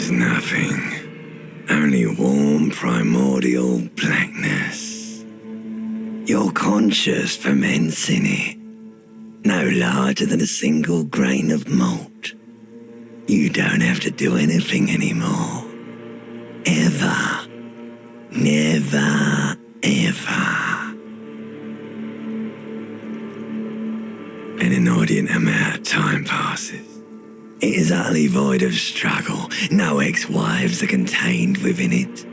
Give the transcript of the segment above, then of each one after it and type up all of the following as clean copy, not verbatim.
is nothing. Only warm primordial blackness. Your conscious ferments in it. No larger than a single grain of malt. You don't have to do anything anymore. Ever. Never, ever. An inordinate amount of time passes. It is utterly void of struggle. No ex-wives are contained within it.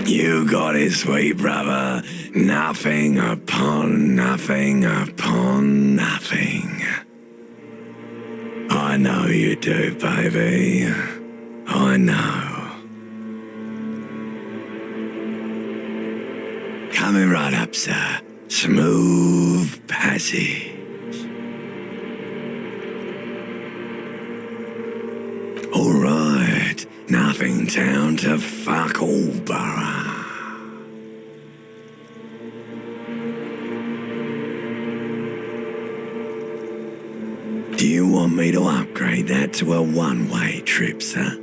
You got it, sweet brother. Nothing upon nothing upon nothing. I know you do, baby. I know. Coming right up, sir. Smooth passage. All right. Nothing down to fuck all, borough. Do you want me to upgrade that to a one-way trip, sir?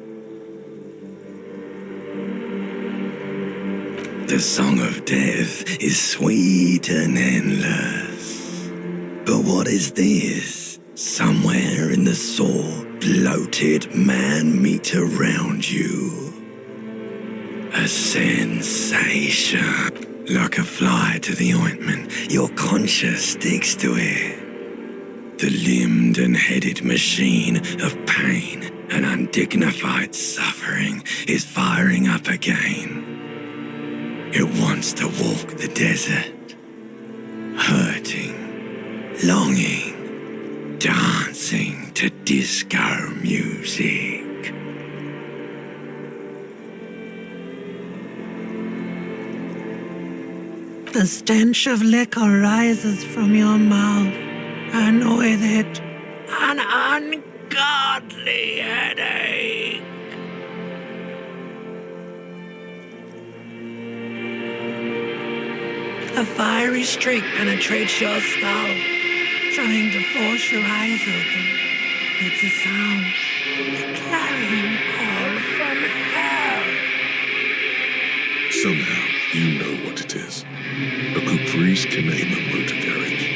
The song of death is sweet and endless. But what is this? Somewhere in the sore, bloated man meet around you. A sensation. Like a fly to the ointment, your conscience sticks to it. The limbed and headed machine of pain and undignified suffering is firing up again. It wants to walk the desert, hurting, longing, dancing to disco music. The stench of liquor rises from your mouth, and with it, an ungodly headache. A fiery streak penetrates your skull, trying to force your eyes open. It's a sound, a clarion call from hell. Somehow, you know what it is. A Caprice Kinema motor carriage.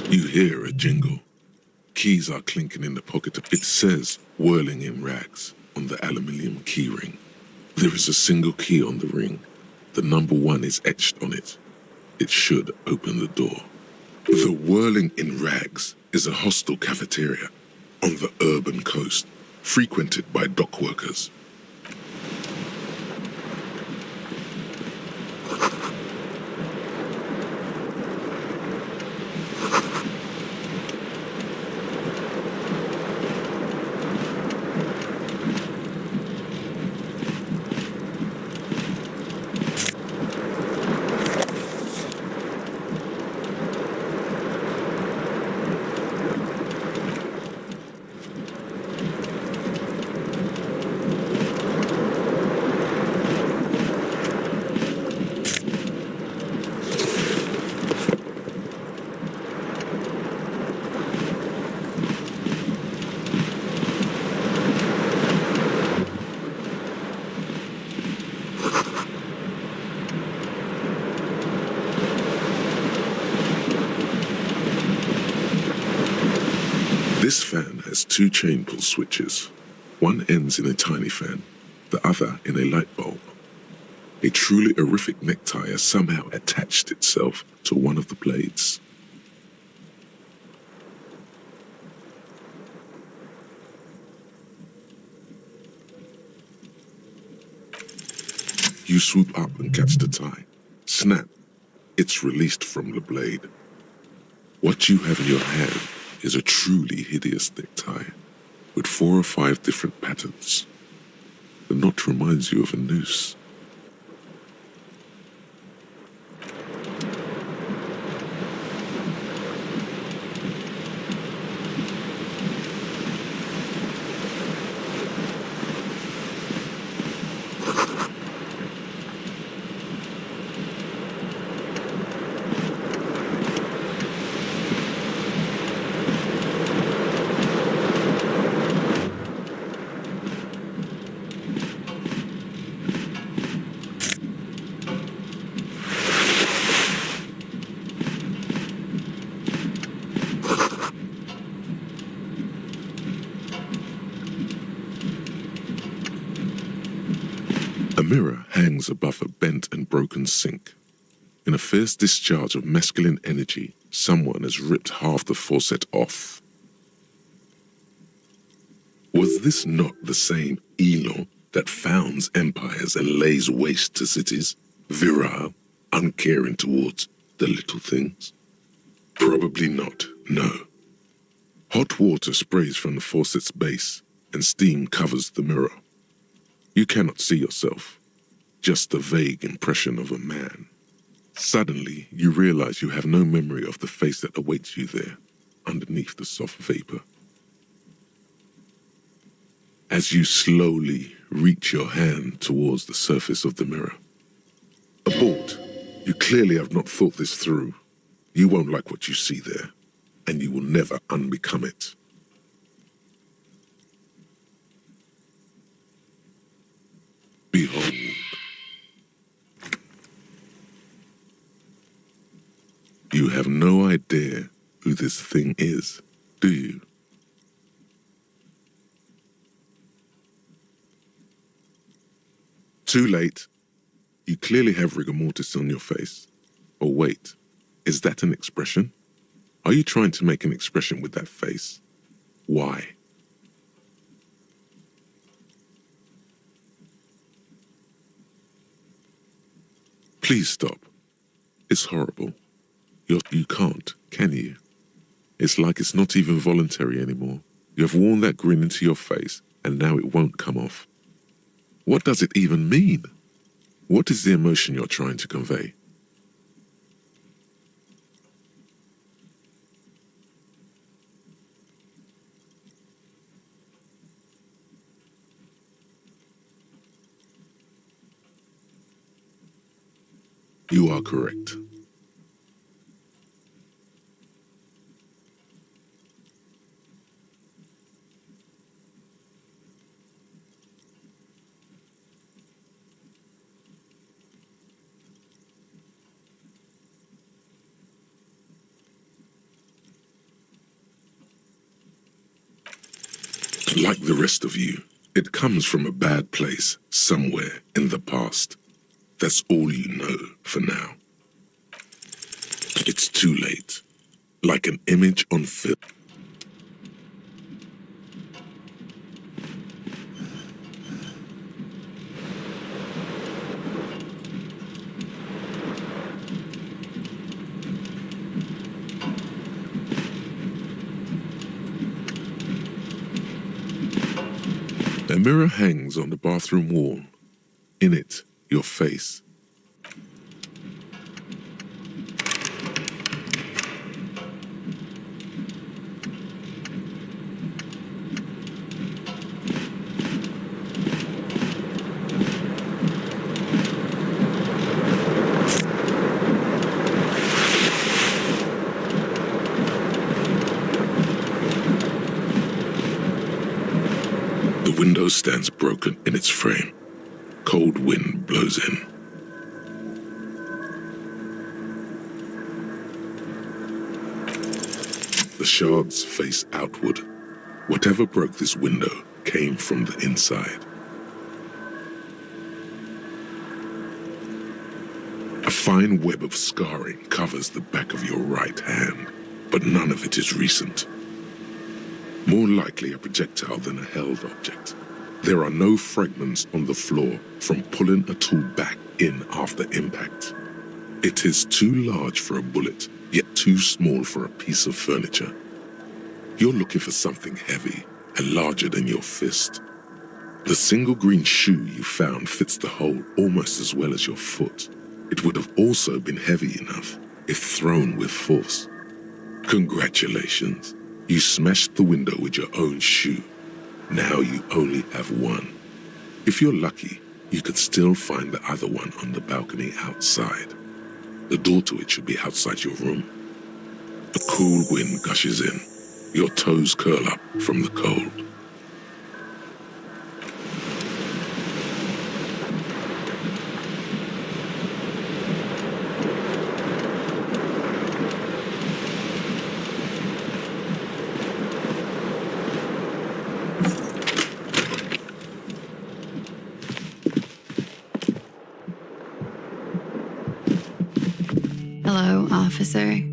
You hear a jingle. Keys are clinking in the pocket. It says, whirling in rags, on the aluminium key ring. There is a single key on the ring. The number 1 is etched on it. It should open the door. The whirling in rags is a hostel cafeteria on the urban coast, frequented by dock workers. This fan has two chain pull switches. One ends in a tiny fan, the other in a light bulb. A truly horrific necktie has somehow attached itself to one of the blades. You swoop up and catch the tie. Snap. It's released from the blade. What you have in your hand is a truly hideous necktie with 4 or 5 different patterns. The knot reminds you of a noose. A mirror hangs above a bent and broken sink. In a fierce discharge of masculine energy, someone has ripped half the faucet off. Was this not the same Elon that founds empires and lays waste to cities, virile, uncaring towards the little things? Probably not, no. Hot water sprays from the faucet's base, and steam covers the mirror. You cannot see yourself, just the vague impression of a man. Suddenly, you realize you have no memory of the face that awaits you there, underneath the soft vapor. As you slowly reach your hand towards the surface of the mirror. Abort. You clearly have not thought this through. You won't like what you see there, and you will never unbecome it. Behold. You have no idea who this thing is, do you? Too late. You clearly have rigor mortis on your face. Or wait, is that an expression? Are you trying to make an expression with that face? Why? Please stop. It's horrible. You can't, can you? It's like it's not even voluntary anymore. You have worn that grin into your face, and now it won't come off. What does it even mean? What is the emotion you're trying to convey? You are correct. Like the rest of you, it comes from a bad place somewhere in the past. That's all you know for now. It's too late. Like an image on film. A mirror hangs on the bathroom wall. In it, your face. The window stands broken in its frame. Cold wind blows in. The shards face outward. Whatever broke this window came from the inside. A fine web of scarring covers the back of your right hand, but none of it is recent. More likely a projectile than a held object. There are no fragments on the floor from pulling a tool back in after impact. It is too large for a bullet, yet too small for a piece of furniture. You're looking for something heavy and larger than your fist. The single green shoe you found fits the hole almost as well as your foot. It would have also been heavy enough if thrown with force. Congratulations, you smashed the window with your own shoe. Now you only have one. If you're lucky, you could still find the other one on the balcony outside. The door to it should be outside your room. A cool wind gushes in. Your toes curl up from the cold. Hello, officer.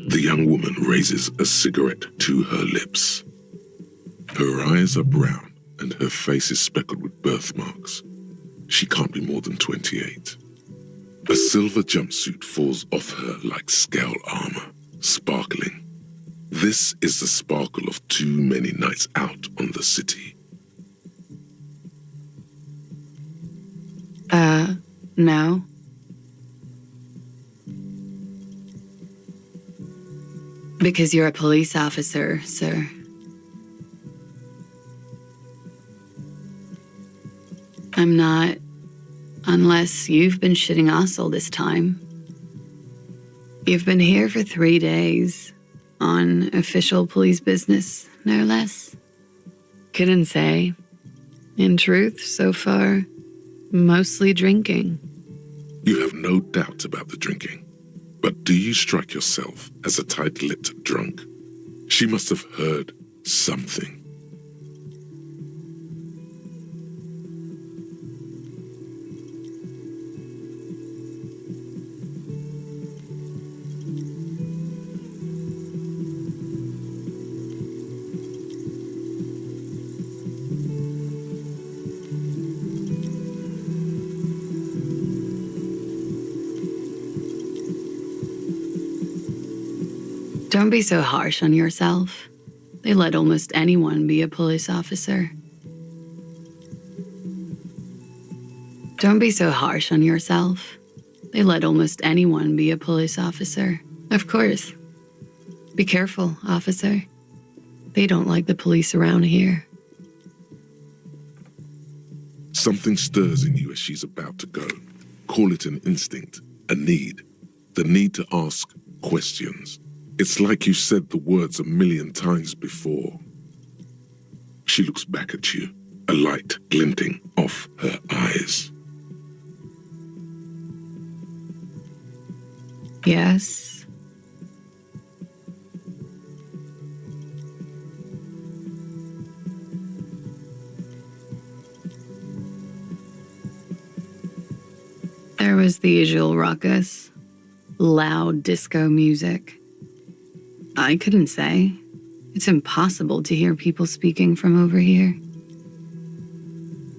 The young woman raises a cigarette to her lips. Her eyes are brown and her face is speckled with birthmarks. She can't be more than 28. A silver jumpsuit falls off her like scale armor, sparkling. This is the sparkle of too many nights out on the city. No. Because you're a police officer, sir. I'm not, unless you've been shitting us all this time. You've been here for 3 days, on official police business, no less. Couldn't say. In truth, so far, mostly drinking. You have no doubt about the drinking. But do you strike yourself as a tight-lipped drunk? She must have heard something. Don't be so harsh on yourself. They let almost anyone be a police officer. Don't be so harsh on yourself. They let almost anyone be a police officer. Of course. Be careful, officer. They don't like the police around here. Something stirs in you as she's about to go. Call it an instinct, a need. The need to ask questions. It's like you said the words 1,000,000 times before. She looks back at you, a light glinting off her eyes. Yes. There was the usual ruckus. Loud disco music. I couldn't say. It's impossible to hear people speaking from over here.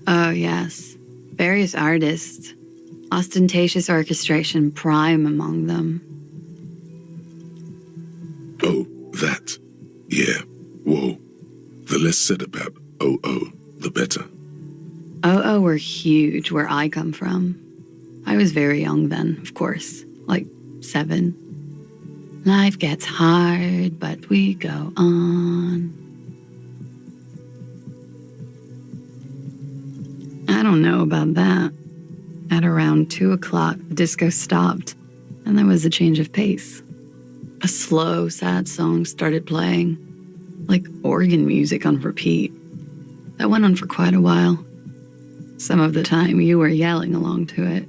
Oh, yes. Various artists. Ostentatious orchestration prime among them. Oh, that. Yeah. Whoa. The less said about OO, the better. OO were huge where I come from. I was very young then, of course. Like 7. Life gets hard, but we go on. I don't know about that. At around 2 o'clock, the disco stopped, and there was a change of pace. A slow, sad song started playing, like organ music on repeat. That went on for quite a while. Some of the time, you were yelling along to it.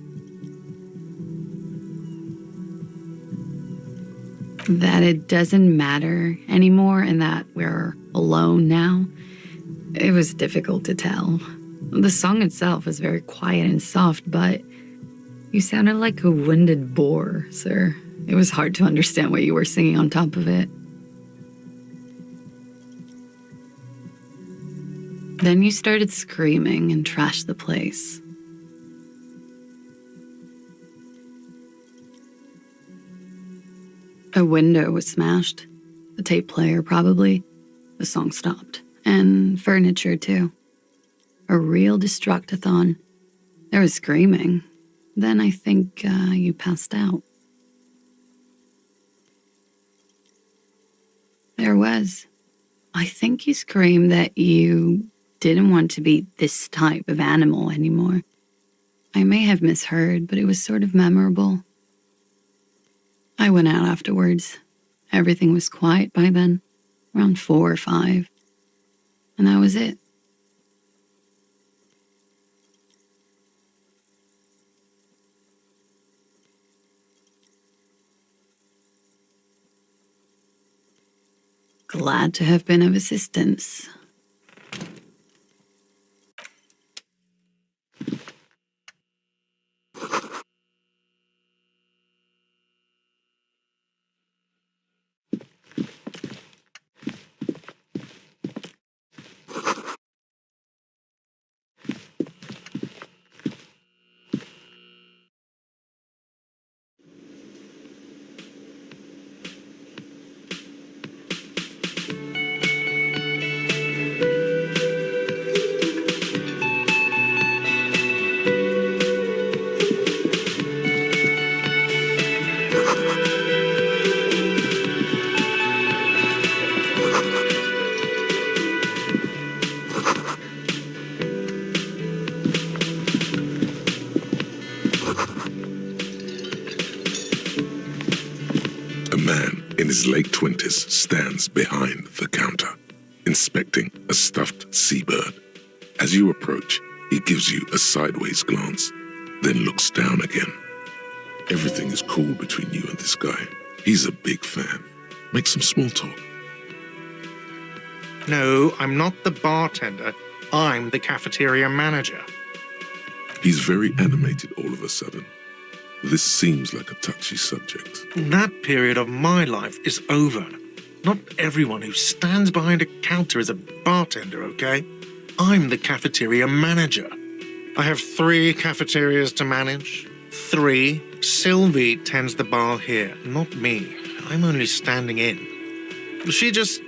that it doesn't matter anymore and that we're alone now. It was difficult to tell. The song itself was very quiet and soft, but you sounded like a winded boar, sir. It was hard to understand what you were singing on top of it. Then you started screaming and trashed the place. A window was smashed. A tape player, probably. The song stopped. And furniture, too. A real destructathon. There was screaming. Then I think you passed out. There was. I think you screamed that you didn't want to be this type of animal anymore. I may have misheard, but it was sort of memorable. I went out afterwards. Everything was quiet by then, around 4 or 5. And that was it. Glad to have been of assistance. In his late 20s, stands behind the counter, inspecting a stuffed seabird. As you approach, he gives you a sideways glance, then looks down again. Everything is cool between you and this guy. He's a big fan. Make some small talk. No, I'm not the bartender. I'm the cafeteria manager. He's very animated all of a sudden. This seems like a touchy subject. That period of my life is over. Not everyone who stands behind a counter is a bartender, okay? I'm the cafeteria manager. I have 3 cafeterias to manage. 3. Sylvie tends the bar here, not me. I'm only standing in. She just,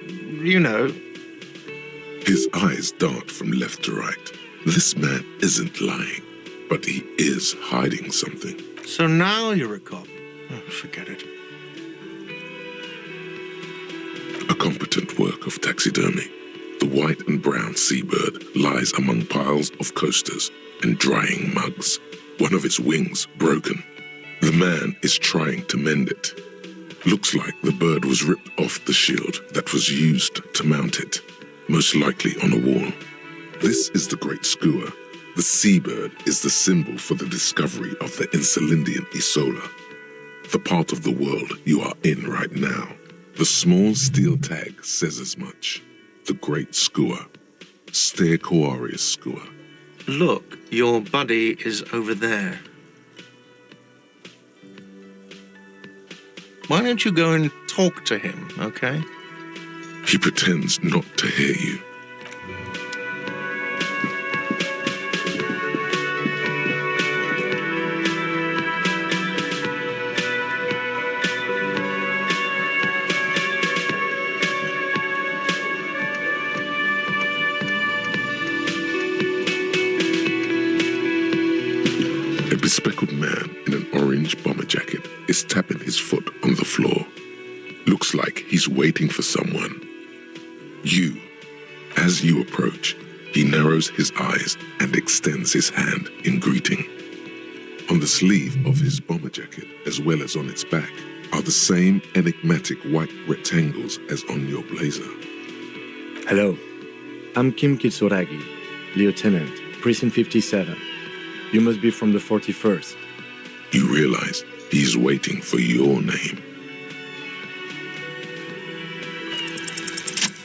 His eyes dart from left to right. This man isn't lying, but he is hiding something. So now you're a cop. Oh, forget it. A competent work of taxidermy. The white and brown seabird lies among piles of coasters and drying mugs, one of its wings broken. The man is trying to mend it. Looks like the bird was ripped off the shield that was used to mount it, most likely on a wall. This is the Great Skua. The seabird is the symbol for the discovery of the Insulindian Isola, the part of the world you are in right now. The small steel tag says as much. The Great Skua. Stegosaurus skua. Look, your buddy is over there. Why don't you go and talk to him, okay? He pretends not to hear you. A bespectacled man in an orange bomber jacket is tapping his foot on the floor. Looks like he's waiting for someone. As you approach, he narrows his eyes and extends his hand in greeting. On the sleeve of his bomber jacket, as well as on its back, are the same enigmatic white rectangles as on your blazer. Hello, I'm Kim Kitsuragi, Lieutenant, Precinct 57. You must be from the 41st. You realize he's waiting for your name.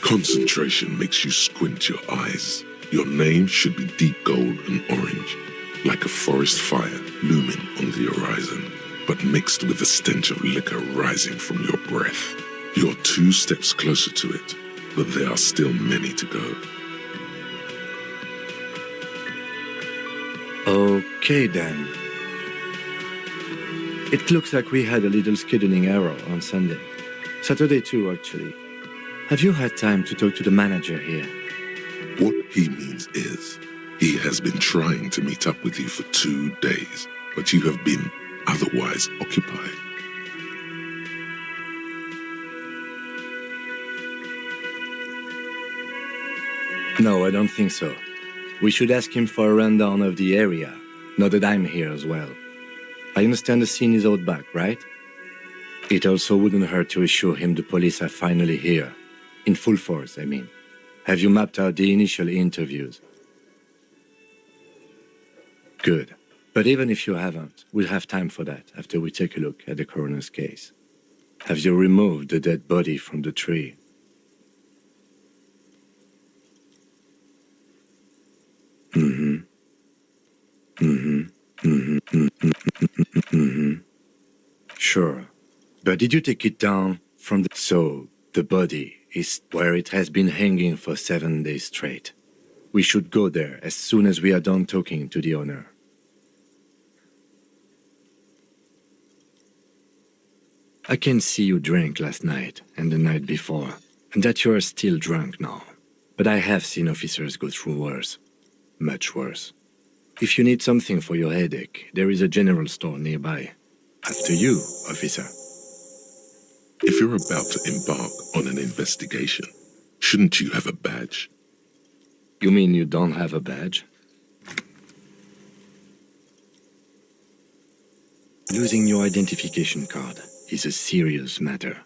Concentration makes you squint your eyes. Your name should be deep gold and orange, like a forest fire looming on the horizon, but mixed with the stench of liquor rising from your breath. You're 2 steps closer to it, but there are still many to go. Okay then. It looks like we had a little scheduling error on Sunday. Saturday too, actually. Have you had time to talk to the manager here? What he means is, he has been trying to meet up with you for 2 days, but you have been otherwise occupied. No, I don't think so. We should ask him for a rundown of the area, now that I'm here as well. I understand the scene is out back, right? It also wouldn't hurt to assure him the police are finally here. In full force, I mean. Have you mapped out the initial interviews? Good. But even if you haven't, we'll have time for that after we take a look at the coroner's case. Have you removed the dead body from the tree? Sure. But did you take it down from the... So, the body is where it has been hanging for 7 days straight. We should go there as soon as we are done talking to the owner. I can see you drank last night and the night before, and that you are still drunk now. But I have seen officers go through worse. Much worse. If you need something for your headache, there is a general store nearby. After you, officer. If you're about to embark on an investigation, shouldn't you have a badge? You mean you don't have a badge? Losing your identification card is a serious matter.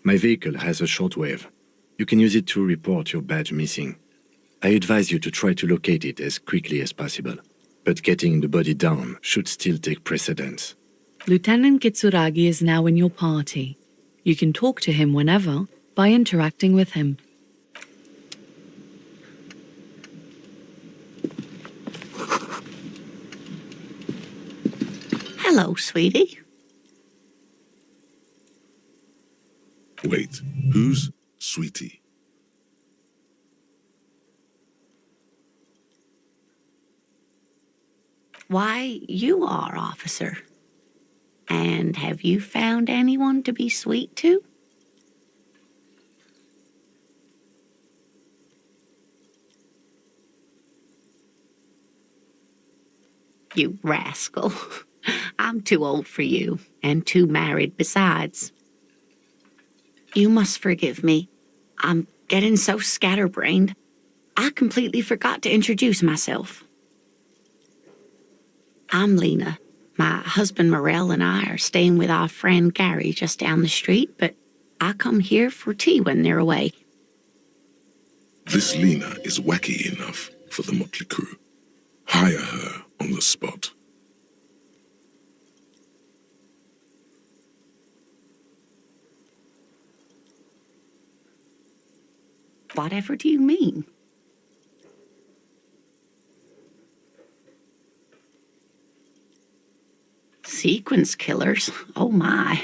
My vehicle has a shortwave. You can use it to report your badge missing. I advise you to try to locate it as quickly as possible, but getting the body down should still take precedence. Lieutenant Kitsuragi is now in your party. You can talk to him whenever by interacting with him. Hello, sweetie. Wait, who's Sweetie? Why, you are, officer. And have you found anyone to be sweet to? You rascal. I'm too old for you, and too married besides. You must forgive me. I'm getting so scatterbrained. I completely forgot to introduce myself. I'm Lena. My husband Morel and I are staying with our friend Gary just down the street, but I come here for tea when they're away. This Lena is wacky enough for the motley crew. Hire her on the spot. Whatever do you mean? Sequence killers? Oh my.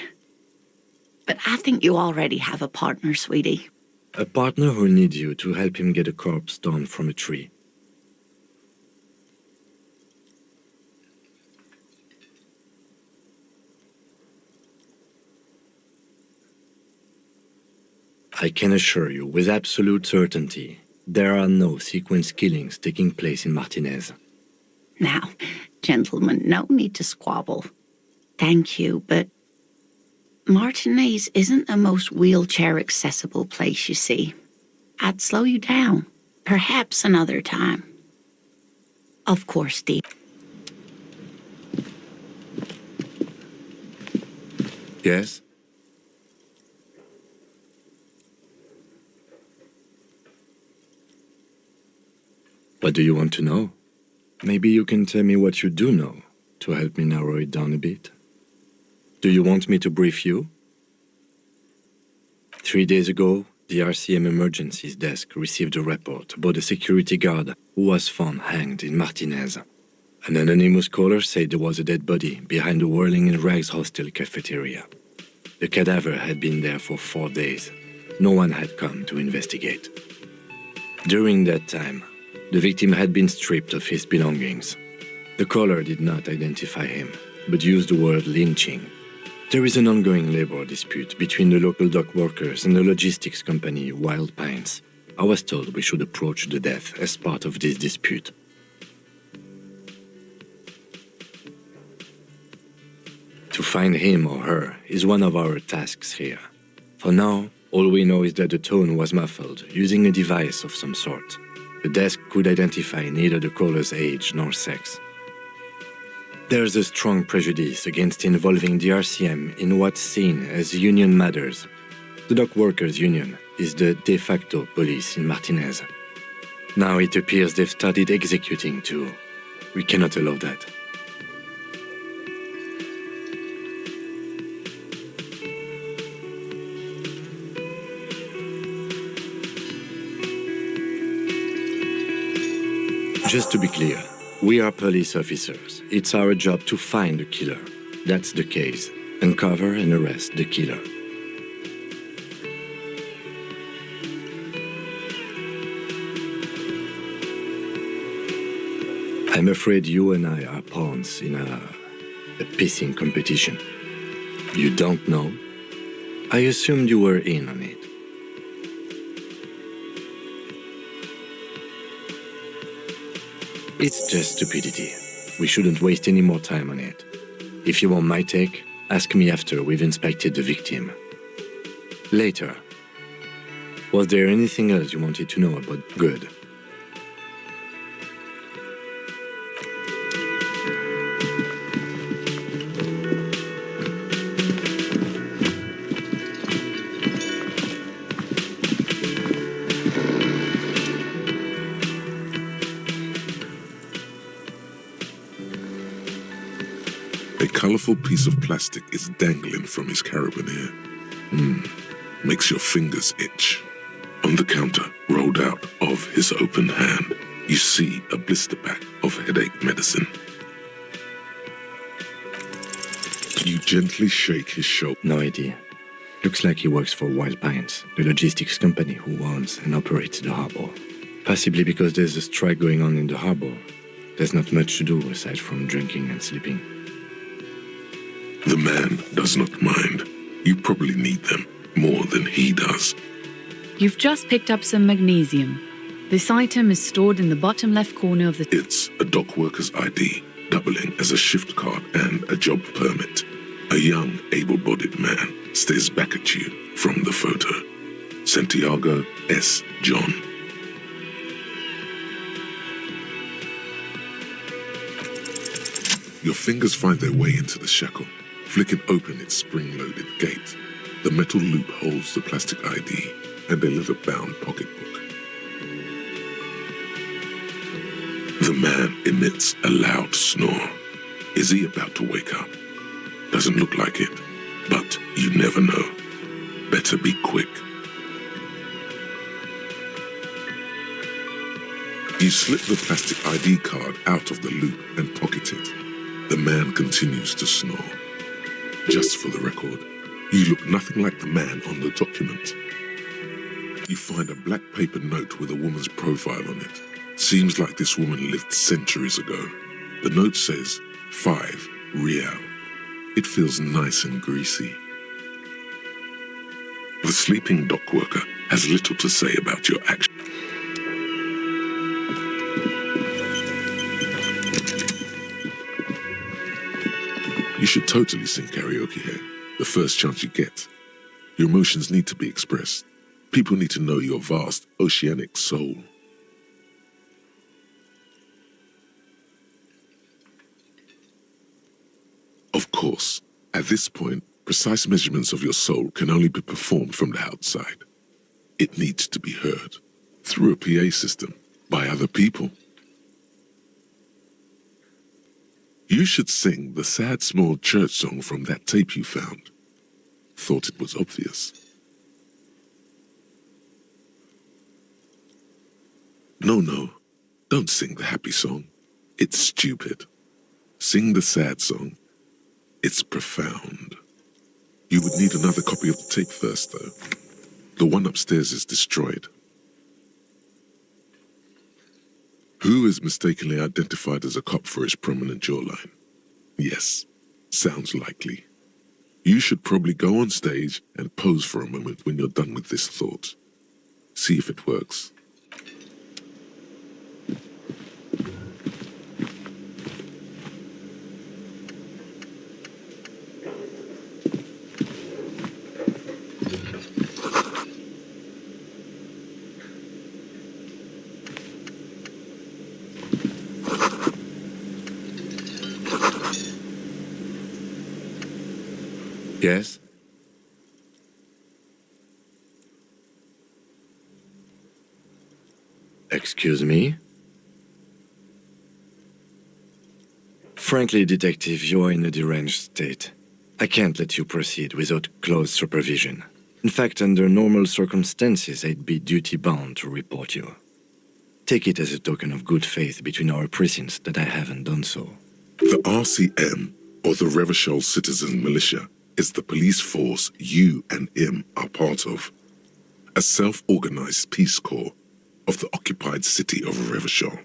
But I think you already have a partner, sweetie. A partner who needs you to help him get a corpse down from a tree. I can assure you with absolute certainty, there are no sequence killings taking place in Martinez. Now, gentlemen, no need to squabble. Thank you, but Martinez isn't the most wheelchair-accessible place, you see. I'd slow you down. Perhaps another time. Of course, Dee. Yes? What do you want to know? Maybe you can tell me what you do know to help me narrow it down a bit. Do you want me to brief you? 3 days ago, the RCM Emergencies Desk received a report about a security guard who was found hanged in Martinez. An anonymous caller said there was a dead body behind the Whirling in Rags hostel cafeteria. The cadaver had been there for 4 days. No one had come to investigate. During that time, the victim had been stripped of his belongings. The caller did not identify him, but used the word lynching. There is an ongoing labor dispute between the local dock workers and the logistics company Wild Pines. I was told we should approach the death as part of this dispute. To find him or her is one of our tasks here. For now, all we know is that the tone was muffled using a device of some sort. The desk could identify neither the caller's age nor sex. There's a strong prejudice against involving the RCM in what's seen as union matters. The dock workers' union is the de facto police in Martinez. Now it appears they've started executing too. We cannot allow that. Just to be clear, we are police officers. It's our job to find the killer. That's the case. Uncover and arrest the killer. I'm afraid you and I are pawns in a pissing competition. You don't know? I assumed you were in on it. It's just stupidity. We shouldn't waste any more time on it. If you want my take, ask me after we've inspected the victim. Later. Was there anything else you wanted to know about Good? A colourful piece of plastic is dangling from his carabiner. Makes your fingers itch. On the counter, rolled out of his open hand, you see a blister pack of headache medicine. You gently shake his shoulder. No idea. Looks like he works for Wild Pines, the logistics company who owns and operates the harbor. Possibly because there's a strike going on in the harbor. There's not much to do aside from drinking and sleeping. The man does not mind. You probably need them more than he does. You've just picked up some magnesium. This item is stored in the bottom left corner of the... It's a dock worker's ID, doubling as a shift card and a job permit. A young, able-bodied man stares back at you from the photo. Santiago S. John. Your fingers find their way into the shackle, flicking open its spring-loaded gate. The metal loop holds the plastic ID and a leather-bound pocketbook. The man emits a loud snore. Is he about to wake up? Doesn't look like it, but you never know. Better be quick. You slip the plastic ID card out of the loop and pocket it. The man continues to snore. Just for the record, you look nothing like the man on the document. You find a black paper note with a woman's profile on it. Seems like this woman lived centuries ago. The note says, 5 Real. It feels nice and greasy. The sleeping dock worker has little to say about your actions. You should totally sing karaoke here, the first chance you get. Your emotions need to be expressed. People need to know your vast, oceanic soul. Of course, at this point, precise measurements of your soul can only be performed from the outside. It needs to be heard, through a PA system, by other people. You should sing the sad small church song from that tape you found. Thought it was obvious. No, don't sing the happy song. It's stupid. Sing the sad song. It's profound. You would need another copy of the tape first, though. The one upstairs is destroyed. Who is mistakenly identified as a cop for his prominent jawline? Yes, sounds likely. You should probably go on stage and pose for a moment when you're done with this thought. See if it works. Yes? Excuse me? Frankly, Detective, you are in a deranged state. I can't let you proceed without close supervision. In fact, under normal circumstances, I'd be duty-bound to report you. Take it as a token of good faith between our precincts that I haven't done so. The RCM, or the Revachol Citizen Militia, is the police force you and him are part of. A self-organized peace corps of the occupied city of Revachol.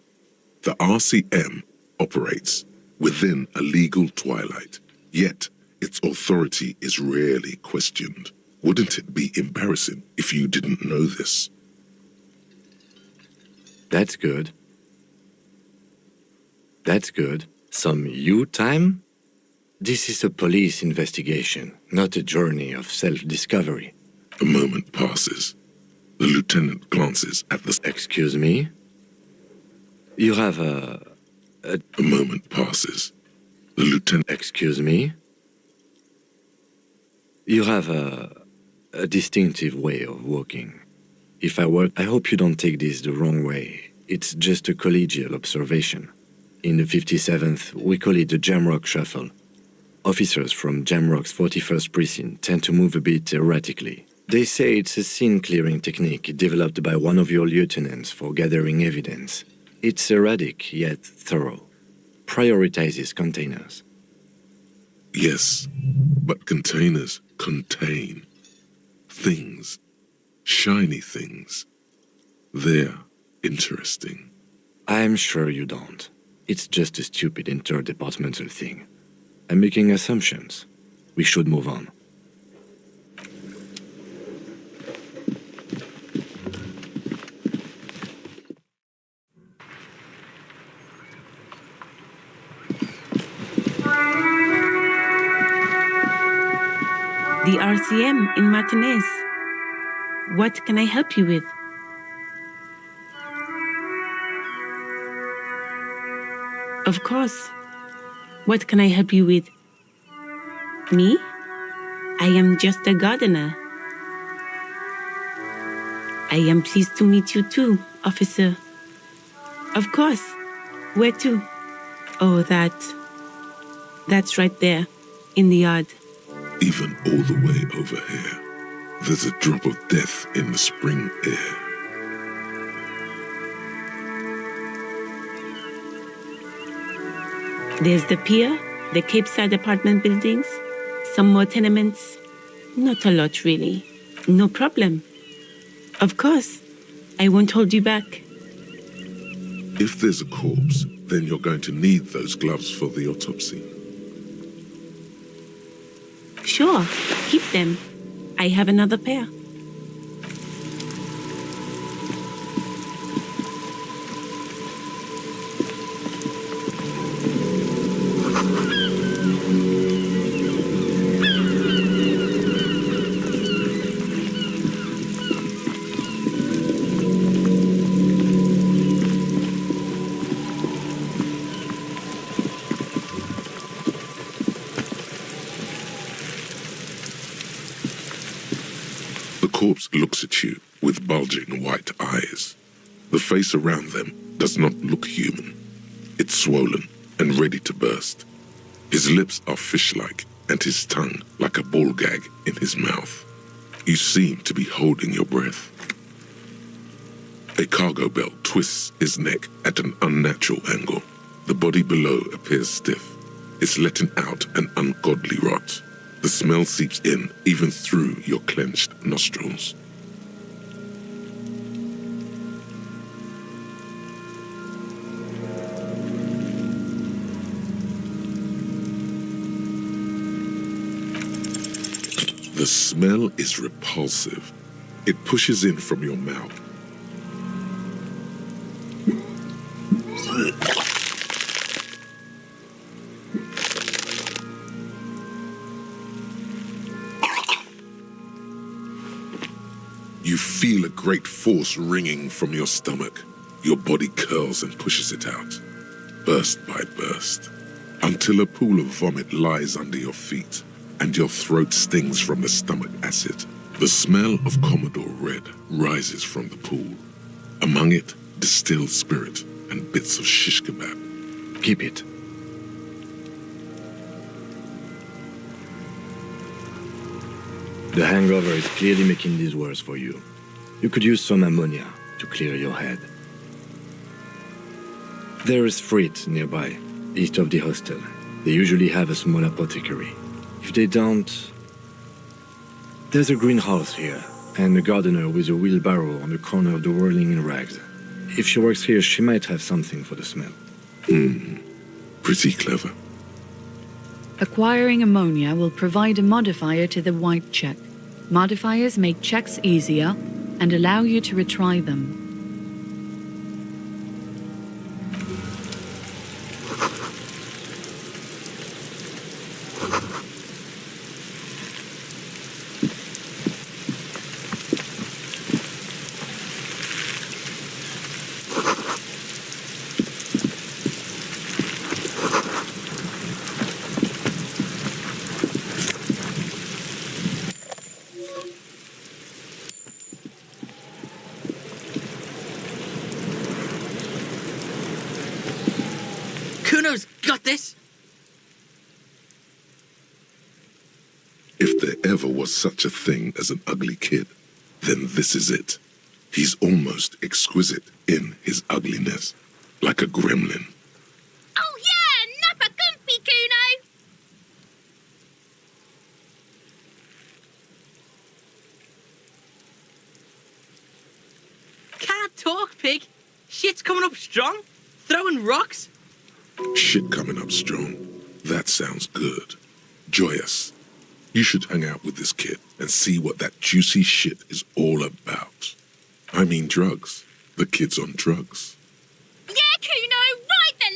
The RCM operates within a legal twilight, yet its authority is rarely questioned. Wouldn't it be embarrassing if you didn't know this? That's good. That's good. Some you time? This is a police investigation, not a journey of self-discovery. A moment passes. The lieutenant glances at the... Excuse me? You have A moment passes. The lieutenant... Excuse me? You have a distinctive way of walking. If I were... I hope you don't take this the wrong way. It's just a collegial observation. In the 57th, we call it the Jamrock Shuffle. Officers from Jamrock's 41st Precinct tend to move a bit erratically. They say it's a scene-clearing technique developed by one of your lieutenants for gathering evidence. It's erratic, yet thorough. Prioritizes containers. Yes, but containers contain things, shiny things. They're interesting. I'm sure you don't. It's just a stupid interdepartmental thing. I'm making assumptions. We should move on. The RCM in Martinez. What can I help you with? Of course. What can I help you with? Me? I am just a gardener. I am pleased to meet you too, officer. Of course. Where to? Oh, that's right there, in the yard. Even all the way over here, there's a drop of death in the spring air. There's the pier, the Cape Side apartment buildings, some more tenements. Not a lot, really. No problem. Of course. I won't hold you back. If there's a corpse, then you're going to need those gloves for the autopsy. Sure, keep them. I have another pair. The corpse looks at you with bulging white eyes. The face around them does not look human. It's swollen and ready to burst. His lips are fish-like and his tongue like a ball gag in his mouth. You seem to be holding your breath. A cargo belt twists his neck at an unnatural angle. The body below appears stiff. It's letting out an ungodly rot. The smell seeps in, even through your clenched nostrils. The smell is repulsive. It pushes in from your mouth. You feel a great force ringing from your stomach. Your body curls and pushes it out, burst by burst, until a pool of vomit lies under your feet, and your throat stings from the stomach acid. The smell of Commodore Red rises from the pool. Among it, distilled spirit and bits of shish kebab. Keep it. The hangover is clearly making this worse for you. You could use some ammonia to clear your head. There is Frit nearby, east of the hostel. They usually have a small apothecary. If they don't... There's a greenhouse here, and a gardener with a wheelbarrow on the corner of the whirling in rags. If she works here, she might have something for the smell. Pretty clever. Acquiring ammonia will provide a modifier to the white check. Modifiers make checks easier and allow you to retry them. Kuno's got this! If there ever was such a thing as an ugly kid, then this is it. He's almost exquisite in his ugliness, like a gremlin. Oh yeah, nappa gumpy, Kuno! Can't talk, pig. Shit's coming up strong. Throwing rocks. Shit coming up strong. That sounds good. Joyous. You should hang out with this kid and see what that juicy shit is all about. I mean drugs. The kid's on drugs. Yeah, Kuno, ride the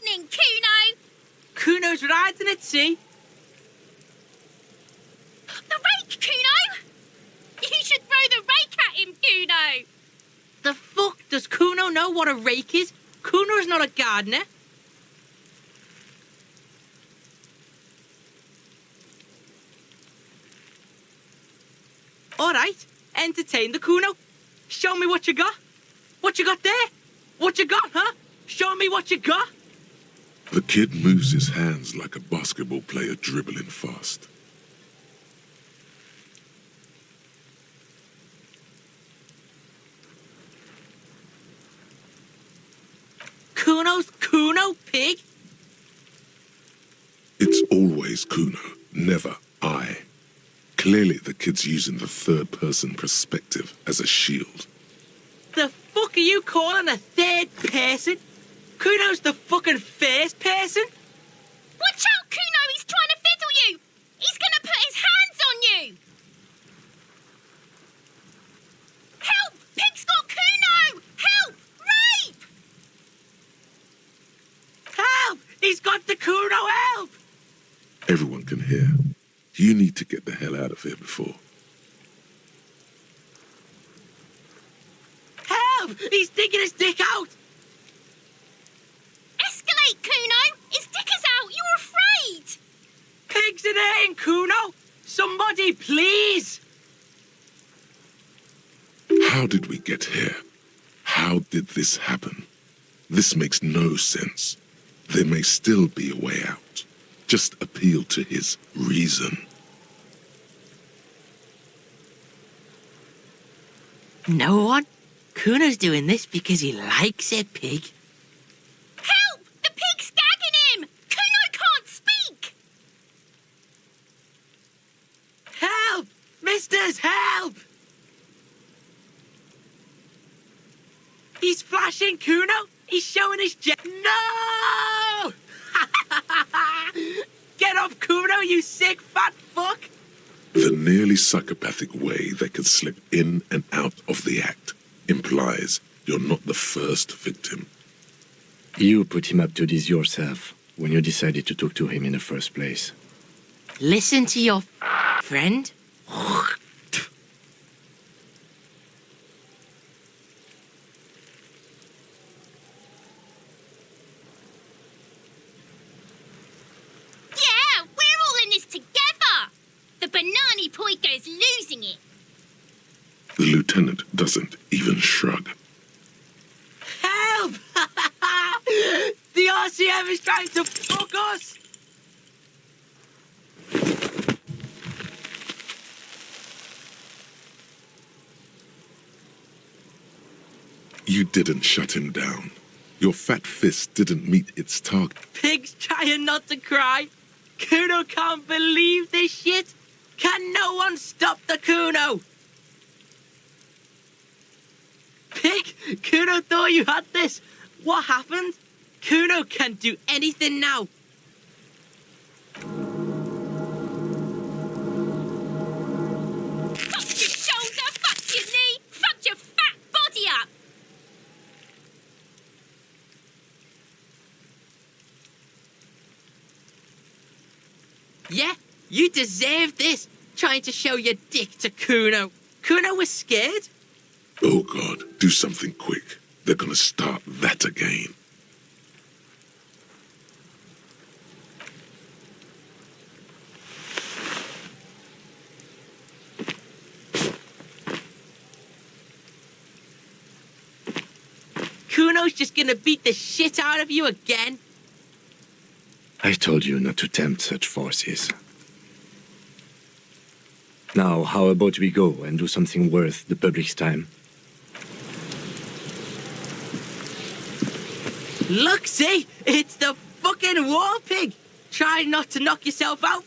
lightning, Kuno! Kuno's riding it, see? The rake, Kuno! You should throw the rake at him, Kuno! The fuck does Kuno know what a rake is? Kuno's not a gardener. All right, entertain the Kuno. Show me what you got. What you got there? What you got, huh? Show me what you got. The kid moves his hands like a basketball player dribbling fast. Kuno's Kuno, pig. It's always Kuno, never I. Clearly the kid's using the third-person perspective as a shield. The fuck are you calling a third person? Kuno's the fucking first person. Watch out, Kuno! He's trying to fiddle you! He's gonna put his hands on you! Help! Pig's got Kuno! Help! Rape! Help! He's got the Kuno, help! Everyone can hear. You need to get the hell out of here before. Help! He's digging his dick out! Escalate, Kuno! His dick is out! You're afraid! Pigs in eating, Kuno! Somebody, please! How did we get here? How did this happen? This makes no sense. There may still be a way out. Just appeal to his reason. No one? Kuno's doing this because he likes it, Pig. Help! The pig's gagging him! Kuno can't speak! Help! Misters, help! He's flashing Kuno! He's showing his jet. No! Get off Kuno, you sick fat fuck! The nearly psychopathic way they can slip in and out of the act implies you're not the first victim. You put him up to this yourself when you decided to talk to him in the first place. Listen to your friend. Yeah, we're all in this together! The Banani Poiko's losing it. The lieutenant doesn't even shrug. Help! The RCM is trying to fuck us! You didn't shut him down. Your fat fist didn't meet its target. Pig's trying not to cry. Kuno can't believe this shit. Can no one stop the Kuno? Pig, Kuno thought you had this. What happened? Kuno can't do anything now. Fuck your shoulder, fuck your knee, fuck your fat body up! Yeah, you deserve this. Trying to show your dick to Kuno. Kuno was scared. Oh God, do something quick. They're gonna start that again. Kuno's just gonna beat the shit out of you again. I told you not to tempt such forces. Now, how about we go and do something worth the public's time? Look, see? It's the fucking war pig. Try not to knock yourself out.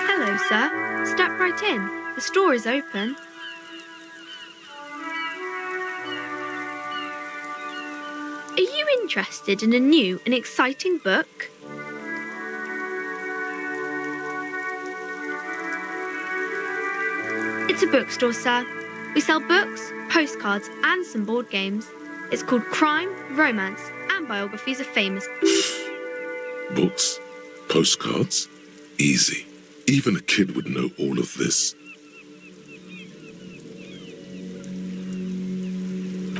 Hello, sir. Step right in. The store is open. Are you interested in a new and exciting book? It's a bookstore, sir. We sell books, postcards, and some board games. It's called Crime, Romance, and Biographies of Famous. Books? Postcards? Easy. Even a kid would know all of this.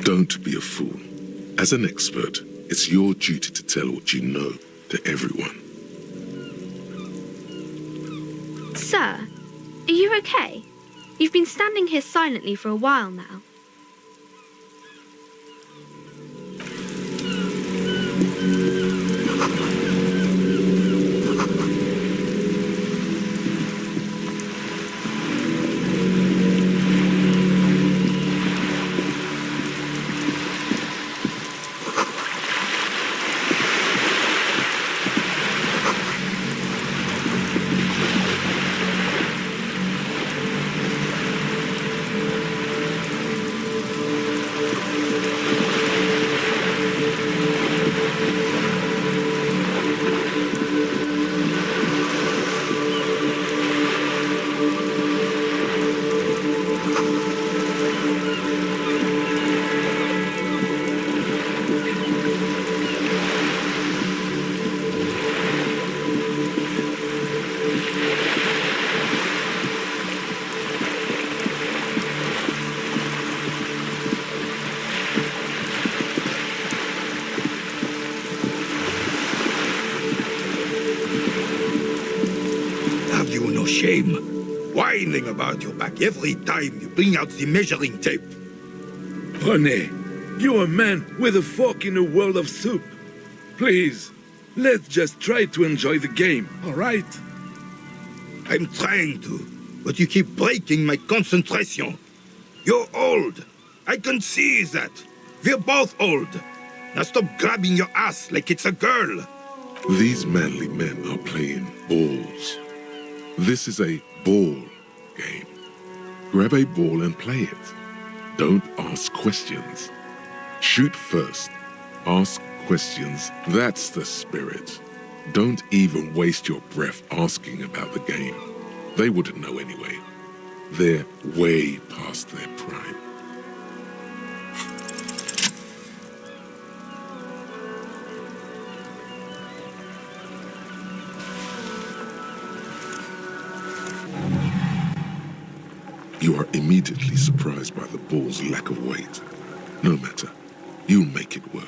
Don't be a fool. As an expert, it's your duty to tell what you know to everyone. Sir, are you okay? You've been standing here silently for a while now. you no shame? Whining about your back every time you bring out the measuring tape. René, you're a man with a fork in a world of soup. Please, let's just try to enjoy the game, all right? I'm trying to, but you keep breaking my concentration. You're old. I can see that. We're both old. Now stop grabbing your ass like it's a girl. These manly men are playing balls. This is a ball game. Grab a ball and play it. Don't ask questions. Shoot first. Ask questions. That's the spirit. Don't even waste your breath asking about the game. They wouldn't know anyway. They're way past their prime. You are immediately surprised by the ball's lack of weight. No matter, you'll make it work.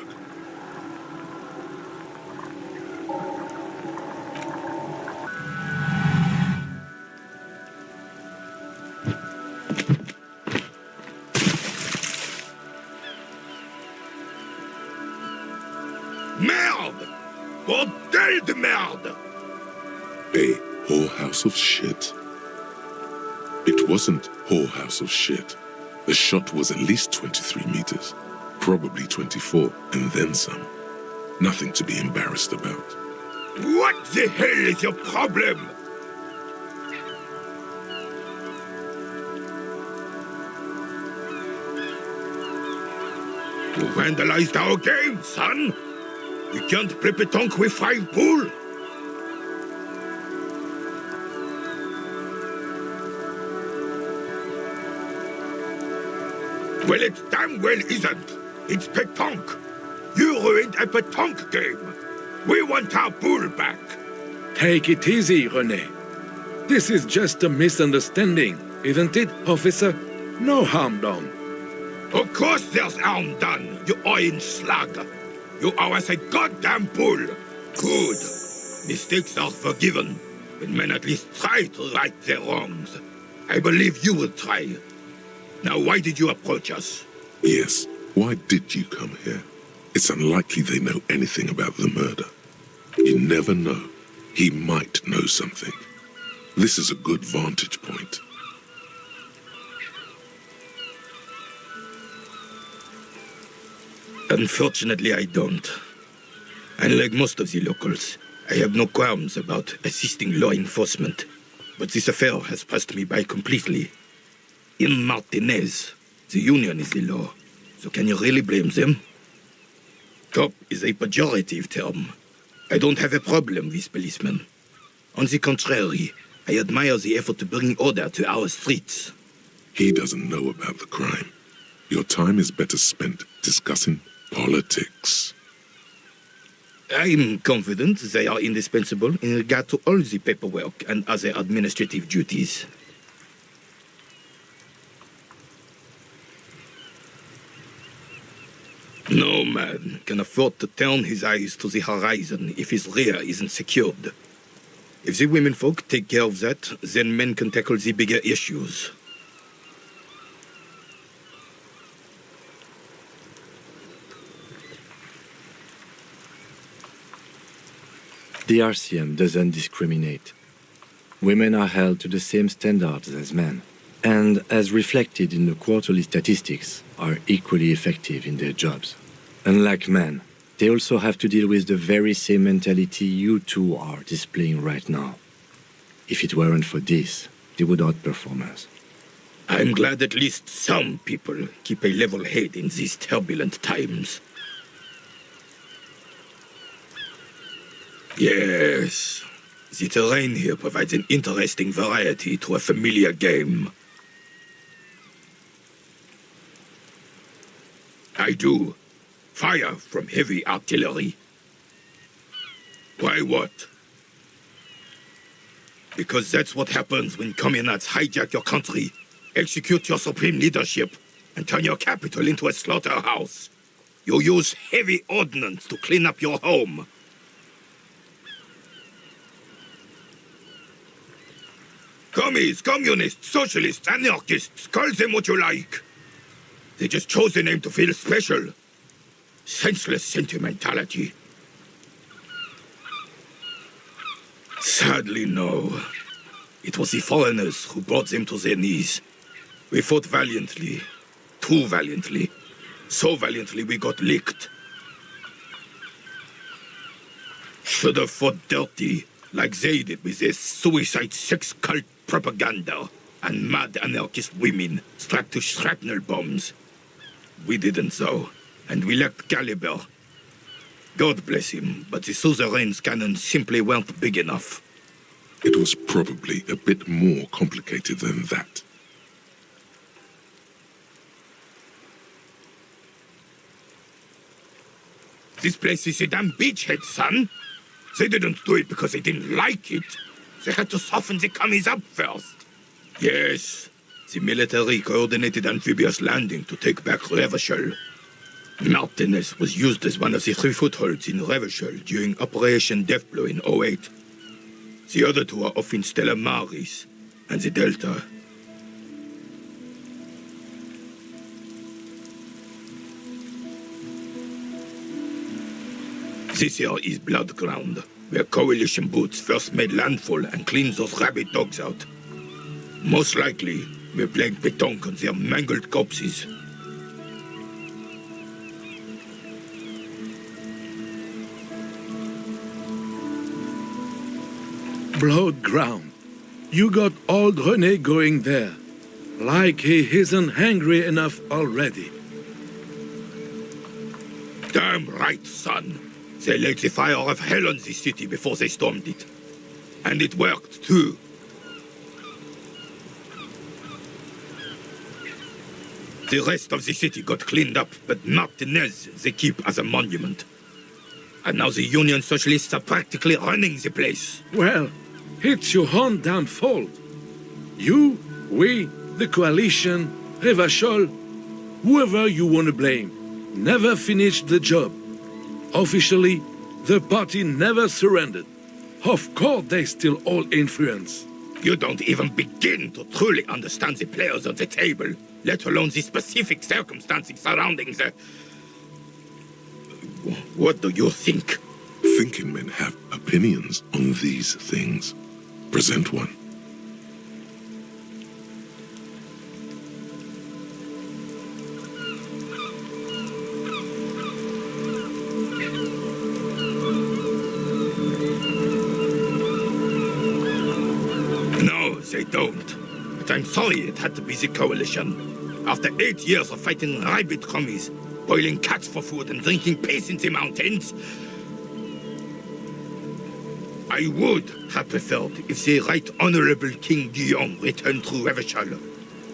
Merde! Bordel de merde! A whorehouse of shit. It wasn't whorehouse of shit. The shot was at least 23 meters, probably 24, and then some. Nothing to be embarrassed about. What the hell is your problem? You vandalized our game, son! You can't play pétanque with 5 pool! Well, it damn well isn't. It's pétanque. You ruined a pétanque game. We want our pool back. Take it easy, René. This is just a misunderstanding, isn't it, officer? No harm done. Of course there's harm done, you orange slug. You owe us a goddamn pool. Good. Mistakes are forgiven when men at least try to right their wrongs. I believe you will try. Now, why did you approach us? Yes, why did you come here? It's unlikely they know anything about the murder. You never know. He might know something. This is a good vantage point. Unfortunately, I don't. Unlike most of the locals, I have no qualms about assisting law enforcement. But this affair has passed me by completely. In Martinez, the union is the law. So can you really blame them? Cop is a pejorative term. I don't have a problem with policemen. On the contrary, I admire the effort to bring order to our streets. He doesn't know about the crime. Your time is better spent discussing politics. I'm confident they are indispensable in regard to all the paperwork and other administrative duties. No man can afford to turn his eyes to the horizon if his rear isn't secured. If the women folk take care of that, then men can tackle the bigger issues. The RCM doesn't discriminate. Women are held to the same standards as men, and as reflected in the quarterly statistics, are equally effective in their jobs. Unlike men, they also have to deal with the very same mentality you two are displaying right now. If it weren't for this, they would outperform us. I'm glad at least some people keep a level head in these turbulent times. Yes, the terrain here provides an interesting variety to a familiar game. I do. Fire from heavy artillery. Why what? Because that's what happens when communards hijack your country, execute your supreme leadership, and turn your capital into a slaughterhouse. You use heavy ordnance to clean up your home. Commies, communists, socialists, anarchists, call them what you like. They just chose the name to feel special. Senseless sentimentality. Sadly, no. It was the foreigners who brought them to their knees. We fought valiantly. Too valiantly. So valiantly we got licked. Should have fought dirty, like they did with their suicide sex cult propaganda and mad anarchist women strapped to shrapnel bombs. We didn't though, and we lacked caliber. God bless him, but the suzerain's cannons simply weren't big enough. It was probably a bit more complicated than that. This place is a damn beachhead, son. They didn't do it because they didn't like it. They had to soften the commies up first. Yes, the military coordinated amphibious landing to take back Revachol. Martinez was used as one of the 3 footholds in Revachol during Operation Deathblow in 08. The other 2 are off in Stella Maris and the Delta. This here is Blood Ground, where coalition boots first made landfall and cleaned those rabid dogs out. Most likely, we're playing pétanque on their mangled corpses. Blood ground. You got old René going there. Like he isn't hungry enough already. Damn right, son. They laid the fire of hell on this city before they stormed it. And it worked, too. The rest of the city got cleaned up, but Martinez they keep as a monument. And now the Union Socialists are practically running the place. Well, it's your own damn fault. You, we, the coalition, Revachol, whoever you want to blame, never finished the job. Officially, the party never surrendered. Of course, they still hold influence. You don't even begin to truly understand the players on the table, let alone the specific circumstances surrounding the... What do you think? Thinking men have opinions on these things. Present one. They don't. But I'm sorry it had to be the coalition. After 8 years of fighting rabid commies, boiling cats for food and drinking piss in the mountains, I would have preferred if the Right Honorable King Guillaume returned through Revachol,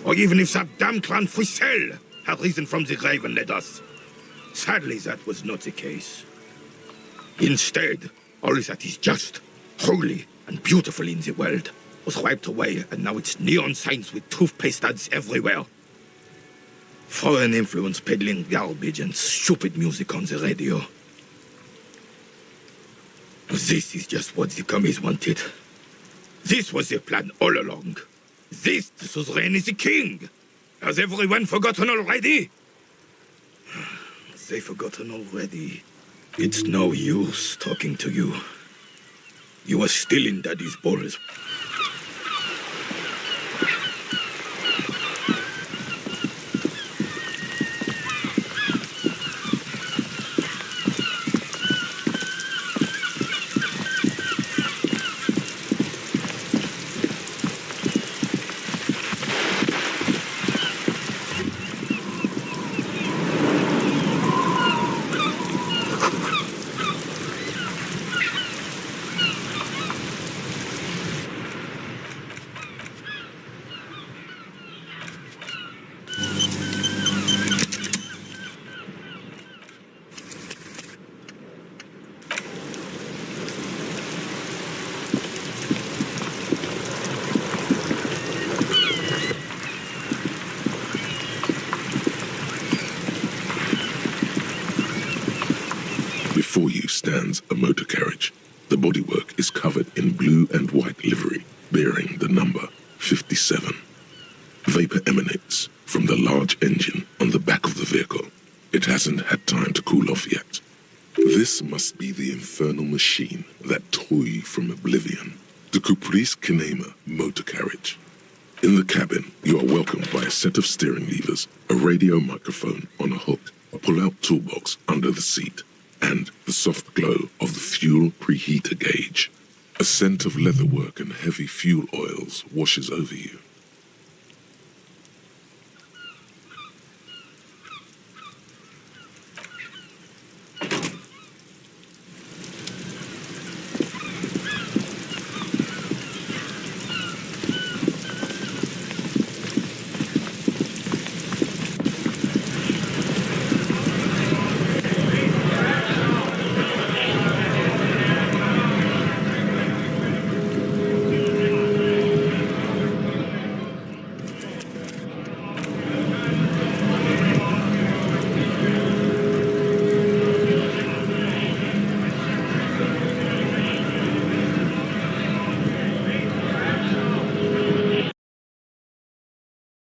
or even if that damn clan Frisell had risen from the grave and led us. Sadly, that was not the case. Instead, all that is just, holy, and beautiful in the world was wiped away, and now it's neon signs with toothpaste ads everywhere. Foreign influence peddling garbage and stupid music on the radio. This is just what the commies wanted. This was their plan all along. This, the suzerain, is the king. Has everyone forgotten already? They've forgotten already. It's no use talking to you. You are still in Daddy's balls. Before you stands a motor carriage. The bodywork is covered in blue and white livery, bearing the number 57. Vapor emanates from the large engine on the back of the vehicle. It hasn't had time to cool off yet. This must be the infernal machine that tore you from oblivion. The Caprice Kinema motor carriage. In the cabin, you are welcomed by a set of steering levers, a radio microphone on a hook, a pull-out toolbox under the seat, and the soft glow of the fuel preheater gauge. A scent of leatherwork and heavy fuel oils washes over you.